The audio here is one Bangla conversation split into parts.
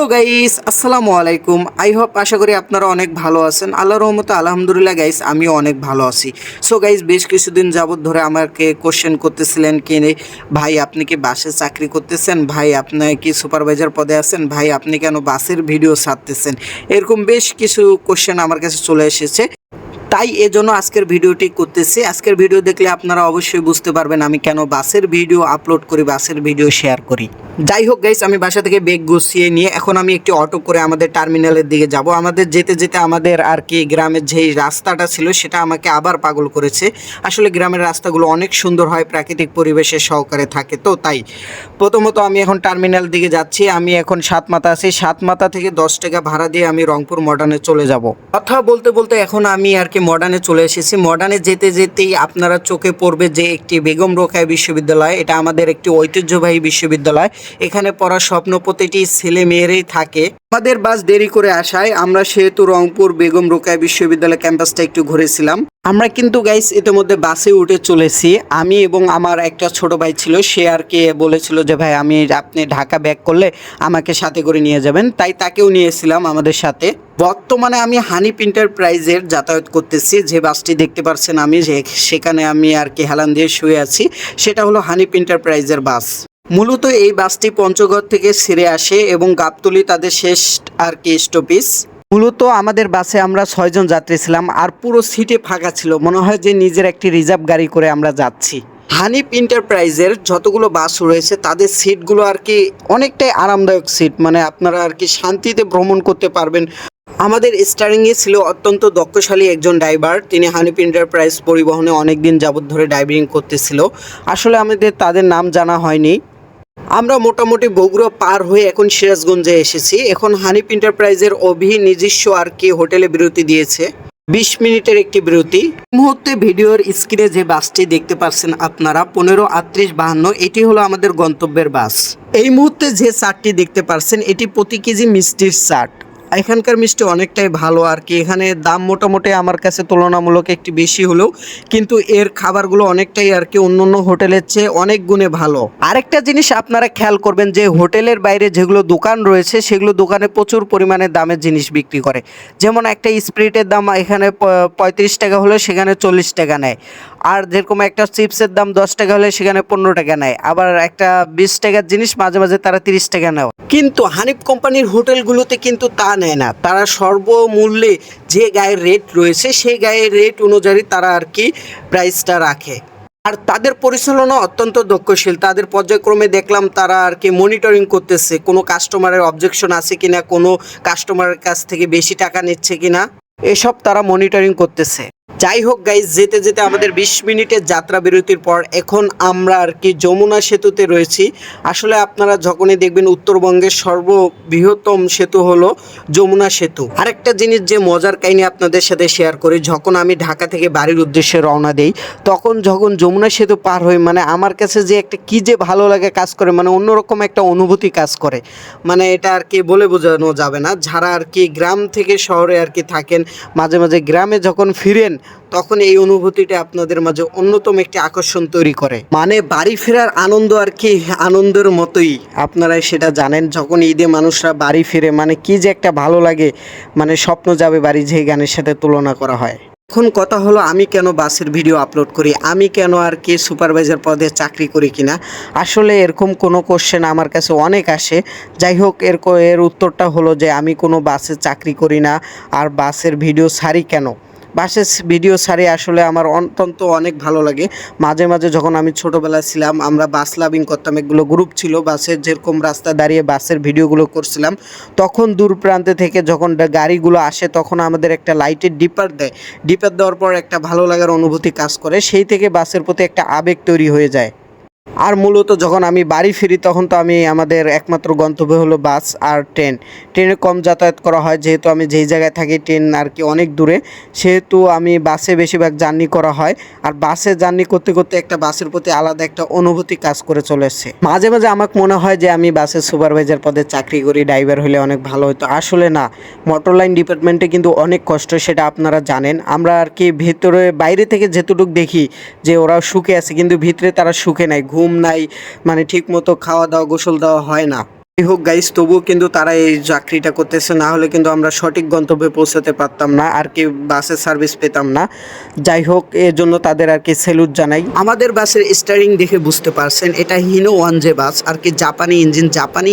তো গাইস আসসালামু আলাইকুম। আই হোপ আশা করি আপনারা অনেক ভালো আছেন। আল্লাহর রহমতে আলহামদুলিল্লাহ গাইস আমিও অনেক ভালো আছি। সো গাইস বেশ কিছুদিন যাবত ধরে আমাকে কোশ্চেন করতেছিলেন কি ভাই আপনি কি বাসে চাকরি করতেছেন, ভাই আপনি কি সুপারভাইজার পদে আছেন, ভাই আপনি কেন বাসের ভিডিও ছাড়তেছেন, এরকম বেশ কিছু কোশ্চেন আমার কাছে চলে এসেছে। তাই এজন্য আজকের ভিডিওটি করতেছি। আজকের ভিডিও দেখলে আপনারা অবশ্যই বুঝতে পারবেন আমি কেন বাসের ভিডিও আপলোড করি, বাসের ভিডিও শেয়ার করি। যাই হোক গাইস, আমি বাসা থেকে ব্যাগ গুছিয়ে নিয়ে এখন আমি একটি অটো করে আমাদের টার্মিনালের দিকে যাব। আমাদের যেতে যেতে আমাদের আর কি গ্রামের যেই রাস্তাটা ছিল সেটা আমাকে আবার পাগল করেছে। আসলে গ্রামের রাস্তাগুলো অনেক সুন্দর হয়, প্রাকৃতিক পরিবেশের সহকারে থাকে। তো তাই প্রথমত আমি এখন টার্মিনাল দিকে যাচ্ছি। আমি এখন সাতমাথা আছি, সাতমাথা থেকে 10 টাকা ভাড়া দিয়ে আমি রংপুর মডার্নে চলে যাব। কথা বলতে বলতে এখন আমি আর কি মডার্নে চলে এসেছি। মডার্নে যেতে যেতেই আপনারা চোখে পড়বে যে একটি বেগম রোকেয়া বিশ্ববিদ্যালয়। এটা আমাদের একটি ঐতিহ্যবাহী বিশ্ববিদ্যালয়। এখানে পড়ার স্বপ্ন প্রতিটি ছেলে মেয়েরই থাকে। আমাদের বাস দেরি করে আসায় আমরা সেহেতু রংপুর বেগম রোকেয়া বিশ্ববিদ্যালয় ক্যাম্পাসটা একটু ঘুরেছিলাম। আমরা কিন্তু গাইস ইতিমধ্যে বাসে উঠে চলেছি। আমি এবং আমার একটা ছোট ভাই ছিল, সে আর কি বলেছিল যে ভাই আপনি ঢাকা ব্যাক করলে আমাকে সাথে করে নিয়ে যাবেন, তাই তাকেও নিয়েছিলাম আমাদের সাথে। বর্তমানে আমি হানিফ এন্টারপ্রাইজের যাতায়াত করতেছি। যে বাসটি দেখতে পাচ্ছেন আমি সেখানে আমি আর কি হেলান দিয়ে শুয়ে আছি, সেটা হলো হানিফ এন্টারপ্রাইজের বাস। মূলত এই বাসটি পঞ্চগড় থেকে ছেড়ে আসে এবং গাবতলী তাদের শেষ আর কি স্টপেজ। মূলত আমাদের বাসে আমরা 6 জন যাত্রী ছিলাম আর পুরো সিটে ফাঁকা ছিল, মনে হয় যে নিজের একটি রিজার্ভ গাড়ি করে আমরা যাচ্ছি। হানিফ এন্টারপ্রাইজের যতগুলো বাস রয়েছে তাদের সিটগুলো আর কি অনেকটাই আরামদায়ক সিট, মানে আপনারা আর কি শান্তিতে ভ্রমণ করতে পারবেন। আমাদের স্টারিংয়ে ছিল অত্যন্ত দক্ষশালী একজন ড্রাইভার। তিনি হানিফ এন্টারপ্রাইজ পরিবহনে অনেক দিন যাবত ধরে ড্রাইভিং করতেছিল। আসলে আমাদের তাদের নাম জানা হয়নি। আমরা মোটামুটি বগুড়া পার হয়ে এখন সিরাজগঞ্জে এসেছি। এখন হানিফ এন্টারপ্রাইজের নিজস্ব আর কি হোটেলে বিরতি দিয়েছে, 20 মিনিটের একটি বিরতি। এই মুহূর্তে ভিডিওর স্ক্রিনে যে বাসটি দেখতে পাচ্ছেন আপনারা 153852, এটি হলো আমাদের গন্তব্যের বাস। এই মুহূর্তে যে চার্টটি দেখতে পাচ্ছেন এটি প্রতি কেজি মিষ্টির চার্ট। এখানকার মিষ্টি অনেকটাই ভালো আর কি। এখানে দাম মোটামুটি আমার কাছে তুলনামূলক একটু বেশি হলেও কিন্তু এর খাবারগুলো অনেকটাই আর কি অন্য হোটেলের চেয়ে অনেক গুণে ভালো। আরেকটা জিনিস আপনারা খেয়াল করবেন যে হোটেলের বাইরে যেগুলো দোকান রয়েছে সেগুলো দোকানে প্রচুর পরিমাণে দামের জিনিস বিক্রি করে। যেমন একটা স্প্রিটের দাম এখানে 35 টাকা হলে সেখানে 40 টাকা নেয়। আর যেরকম একটা চিপসের দাম 10 টাকা হলে সেখানে 15 টাকা নেয়। আবার একটা 20 টাকার জিনিস মাঝে মাঝে তারা 30 টাকা নেয়। কিন্তু হানিফ কোম্পানির হোটেলগুলোতে কিন্তু তা নেয় না। তারা সর্বমূল্যে যে গায়ের রেট রয়েছে সেই গায়ের রেট অনুযায়ী তারা আর কি প্রাইসটা রাখে। আর তাদের পরিচালনা অত্যন্ত দক্ষশীল। তাদের পর্যায়ক্রমে দেখলাম তারা আর কি মনিটরিং করতেছে কোনো কাস্টমারের অবজেকশন আছে কিনা, কোনো কাস্টমারের কাছ থেকে বেশি টাকা নিচ্ছে কিনা, এসব তারা মনিটরিং করতেছে। যাই হোক গাইজ, যেতে যেতে আমাদের 20 মিনিটের যাত্রা বিরতির পর এখন আমরা আর কি যমুনা সেতুতে রয়েছি। আসলে আপনারা যখনই দেখবেন উত্তরবঙ্গের সর্ববৃহত্তম সেতু হলো যমুনা সেতু। আরেকটা জিনিস যে মজার কাহিনী আপনাদের সাথে শেয়ার করি, যখন আমি ঢাকা থেকে বাড়ির উদ্দেশ্যে রওনা দেই তখন যখন যমুনা সেতু পার হই, মানে আমার কাছে যে একটা কি যে ভালো লাগে কাজ করে, মানে অন্যরকম একটা অনুভূতি কাজ করে। মানে এটা আর কি বলে বোঝানো যাবে না। যারা আর কি গ্রাম থেকে শহরে আর কি থাকেন, মাঝে মাঝে গ্রামে যখন ফিরেন তখন এই অনুভূতিটা আপনাদের মাঝে অন্যতম একটি আকর্ষণ তৈরি করে। মানে বাড়ি ফেরার আনন্দ আর কি আনন্দের মতোই, আপনারা সেটা জানেন। যখন ঈদে মানুষরা বাড়ি ফিরে মানে কি যে একটা ভালো লাগে, মানে স্বপ্ন যাবে বাড়ি, যে গানের সাথে তুলনা করা হয়। এখন কথা হলো আমি কেন বাসের ভিডিও আপলোড করি, আমি কেন আর কি সুপারভাইজার পদে চাকরি করি কিনা। আসলে এরকম কোনো কোশ্চেন আমার কাছে অনেক আসে। যাই হোক, এর উত্তরটা হলো যে আমি কোনো বাসে চাকরি করি না। আর বাসের ভিডিও ছাড়ি কেন, বাসের ভিডিও ছাড়ি আসলে আমার অত্যন্ত অনেক ভালো লাগে। মাঝে মাঝে যখন আমি ছোটোবেলায় ছিলাম আমরা বাস লাভিং করতাম, এগুলো গ্রুপ ছিল, বাসের যেরকম রাস্তা দাঁড়িয়ে বাসের ভিডিওগুলো করছিলাম। তখন দূর প্রান্তে থেকে যখন গাড়িগুলো আসে তখন আমাদের একটা লাইটের ডিপার দেয়, ডিপার দেওয়ার পর একটা ভালো লাগার অনুভূতি কাজ করে, সেই থেকে বাসের প্রতি একটা আবেগ তৈরি হয়ে যায়। আর মূলত যখন আমি বাড়ি ফিরি তখন তো আমাদের একমাত্র গন্তব্য হলো বাস আর ট্রেন। ট্রেনে কম যাতায়াত করা হয়, যেহেতু আমি যেই জায়গায় থাকি ট্রেন আর কি অনেক দূরে, সেহেতু আমি বাসে বেশিরভাগ জার্নি করা হয়। আর বাসে জার্নি করতে করতে একটা বাসের প্রতি আলাদা একটা অনুভূতি কাজ করে চলে এসছে। মাঝে মাঝে আমাকে মনে হয় যে আমি বাসের সুপারভাইজার পদে চাকরি করি, ড্রাইভার হলে অনেক ভালো হতো। আসলে না, মোটর লাইন ডিপার্টমেন্টে কিন্তু অনেক কষ্ট, সেটা আপনারা জানেন। আমরা আর কি ভেতরে বাইরে থেকে যেতটুকু দেখি যে ওরা সুখে আছে, কিন্তু ভিতরে তারা সুখে নাই, ঘুম নাই, মানে ঠিক মতো খাওয়া দাওয়া গোসল দেওয়া হয় না। যাই হোক গাইস, তবুও কিন্তু তারা এই চাকরিটা করতেছে, না হলে কিন্তু আমরা সঠিক গন্তব্যে পৌঁছাতে পারতাম না, আর কি বাসের সার্ভিস পেতাম না। যাই হোক, এর জন্য তাদের আর কি স্যালুট জানাই। আমাদের বাসের স্টারিং দেখে বুঝতে পারছেন এটা হিনো 1J বাস, আর কি জাপানি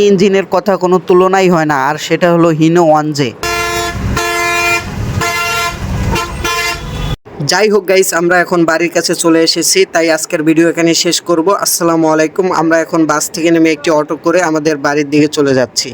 ইঞ্জিনের কথা কোনো তুলনাই হয় না, আর সেটা হলো হিনো 1J। যাই হোক গাইস, আমরা এখন বাড়ির কাছে চলে এসেছি, তাই আজকের ভিডিও এখানে শেষ করব। আসসালামু আলাইকুম। আমরা এখন বাস থেকে নেমে একটি অটো করে আমাদের বাড়ির দিকে চলে যাচ্ছি।